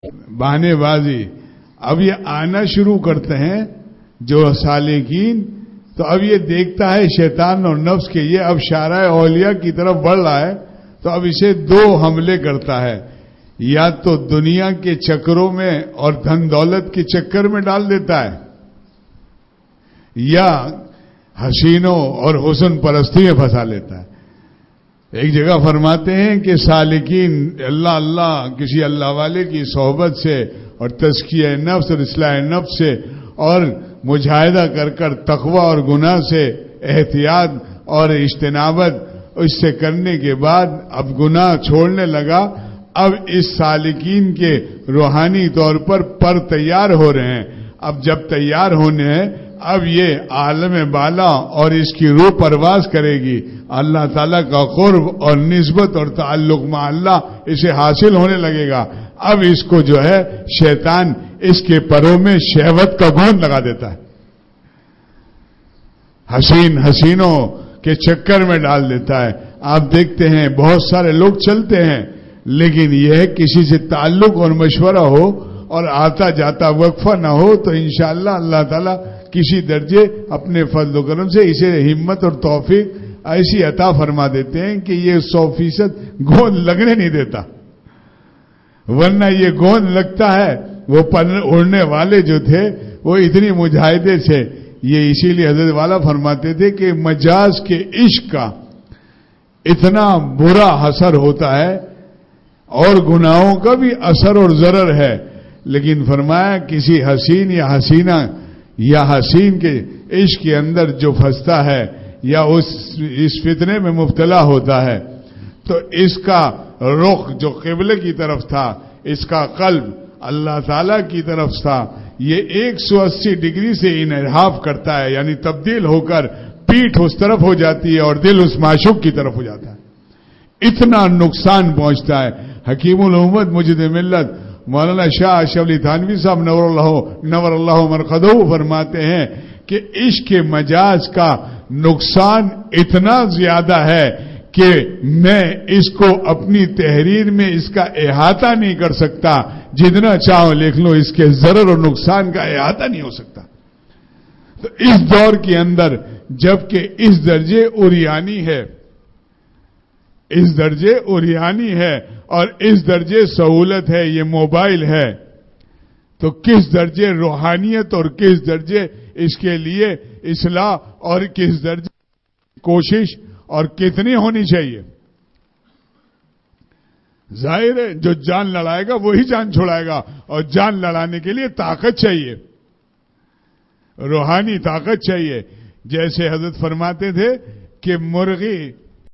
بہانے بازی. اب یہ آنا شروع کرتے ہیں جو سالکین، تو اب یہ دیکھتا ہے شیطان اور نفس کے یہ اب شارع اولیاء کی طرف بڑھ رہا ہے، تو اب اسے دو حملے کرتا ہے. یا تو دنیا کے چکروں میں اور دھن دولت کے چکر میں ڈال دیتا ہے، یا حسینوں اور حسن پرستی میں پھنسا لیتا ہے. ایک جگہ فرماتے ہیں کہ سالکین اللہ کسی اللہ والے کی صحبت سے اور تزکیہ نفس اور اصلاح نفس سے اور مجاہدہ کر تقوی اور گناہ سے احتیاط اور اجتنابت اس سے کرنے کے بعد اب گناہ چھوڑنے لگا. اب اس سالکین کے روحانی طور پر تیار ہو رہے ہیں. اب جب تیار ہونے ہیں، اب یہ عالم بالا اور اس کی روح پرواز کرے گی. اللہ تعالیٰ کا قرب اور نسبت اور تعلق مع اللہ اسے حاصل ہونے لگے گا. اب اس کو جو ہے شیطان اس کے پروں میں شہوت کا گوند لگا دیتا ہے، حسینوں کے چکر میں ڈال دیتا ہے. آپ دیکھتے ہیں بہت سارے لوگ چلتے ہیں، لیکن یہ کسی سے تعلق اور مشورہ ہو اور آتا جاتا وقفہ نہ ہو تو انشاءاللہ اللہ تعالیٰ کسی درجے اپنے فضل و کرم سے اسے ہمت اور توفیق ایسی عطا فرما دیتے ہیں کہ یہ 100% گوند لگنے نہیں دیتا. ورنہ یہ گوند لگتا ہے. وہ اڑنے والے جو تھے وہ اتنی مجاہدے سے، یہ اسی لیے حضرت والا فرماتے تھے کہ مجاز کے عشق کا اتنا برا اثر ہوتا ہے اور گناہوں کا بھی اثر اور ضرر ہے، لیکن فرمایا کسی حسین یا حسینہ یا حسین کے عشق کے اندر جو پھنستا ہے یا اس فتنے میں مبتلا ہوتا ہے تو اس کا رخ جو قبلے کی طرف تھا، اس کا قلب اللہ تعالی کی طرف تھا، یہ 180 ڈگری سے انحراف کرتا ہے، یعنی تبدیل ہو کر پیٹھ اس طرف ہو جاتی ہے اور دل اس معشوق کی طرف ہو جاتا ہے. اتنا نقصان پہنچتا ہے. حکیم الامت مجد ملت مولانا شاہ اشرف علی تھانوی صاحب نور اللہ مرقدہ فرماتے ہیں کہ عشق مجاز کا نقصان اتنا زیادہ ہے کہ میں اس کو اپنی تحریر میں اس کا احاطہ نہیں کر سکتا. جتنا چاہو لکھ لو، اس کے ضرر اور نقصان کا احاطہ نہیں ہو سکتا. تو اس دور کے اندر جبکہ اس درجے اوریانی ہے اور اس درجے سہولت ہے، یہ موبائل ہے، تو کس درجے روحانیت اور کس درجے اس کے لیے اصلاح اور کس درجے کوشش اور کتنی ہونی چاہیے. ظاہر ہے جو جان لڑائے گا وہی جان چھڑائے گا، اور جان لڑانے کے لیے طاقت چاہیے، روحانی طاقت چاہیے. جیسے حضرت فرماتے تھے کہ مرغی